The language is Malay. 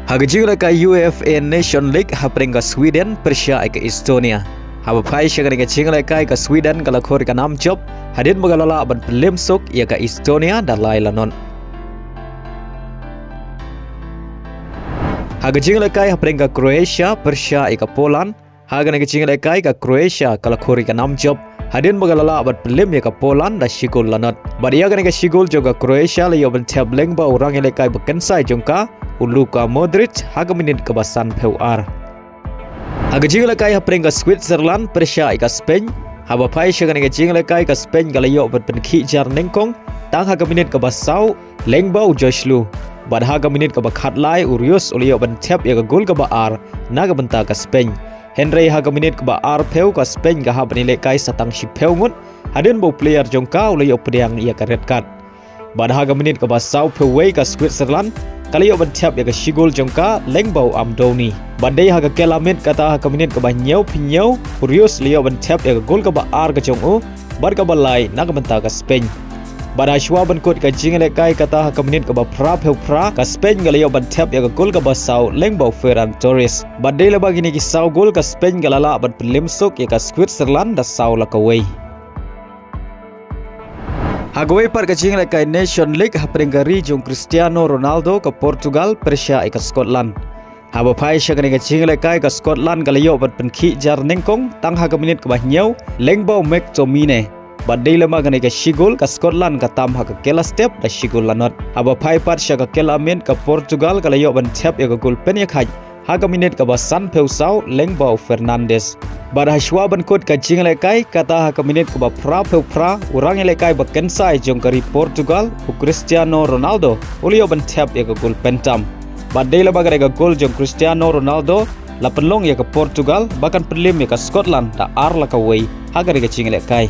Hagajing ka UEFA Nation League hapring ka Sweden Persia ka Estonia. Haba pai syagani ka chingle ka Sweden ka lakhor ka nam job hadin magalala ban pelim sok ya ka Estonia dan lailanon. Hagajing ka hapring ka Croatia Persia ka Poland. Hagani ka chingle ka Croatia ka lakhor ka nam job hadin magalala ban pelim ya ka Poland da shigol lanot. Badia gani ka shigol juga Croatia layo ban tableng ba orang ile ka bekensai jongka Luka Modric hagaminit kebasan PUR. Hagajing lekai hapring ka Switzerland Persia ka Spain. Haba pai syagani ka jing lekai ka Spain galayo bat penki jar nengkong tang hagaminit kebasau lengbau Joshlu. Bad hagaminit kebakhat lai Urius uliyo ban Thep ya ka gol ka baar naga benta ka Spain. Henry hagaminit ka baar peu ka Spain ka habani lekai satang si peu ngut hadin bau player jongka uliyo pediang ia ka red card. Bad hagaminit kebasau peu wei ka Switzerland kaliyo ban Thep ya ka shigol jongka lengbau amdoni. Badai haga kelamit kata haga minit ka banyau pinyau Urius liyo ban Thep ya ka gol ka baar ka jongu bar ka balai naga benta ka Spain. Bada shwa ban kot ka jingele kai kata haga minit ka ba pra ka Spain galiyo ban Thep ya ka gol ka basau lengbau Ferran Torres. Badai la bagini ki sau gol ka Spain galala ban pelimsok ya ka Switzerland da sau la ka wei. Hagawai par kacing lekai Nation League hapring ka region Cristiano Ronaldo ke Portugal Persia ke Scotland. Haba pai syagani kacing lekai ke Scotland galayo bat penki jar nengkong tang hagaminit ke bahnyau lengbau McTominay. Badai lama gani ke shigol ke Scotland ka tam haga kela step da shigol lanot. Haba pai par syaga kela amin ke Portugal galayo ban Thep ya ke gol penyak haj. Hagaminit ke basan peusau lengbau Fernandes. Bar hashwa ban kot ka jing lekai kata hagaminit ke ba pra orang lekai bekensai jong kari Portugal ku Cristiano Ronaldo ulio ban Thep ya ke gol pentam. Badai la bagai ka gol jong Cristiano Ronaldo la penlong ya ke Portugal bahkan pelim ya ke Scotland da ar la ka wei hagari ka jing lekai.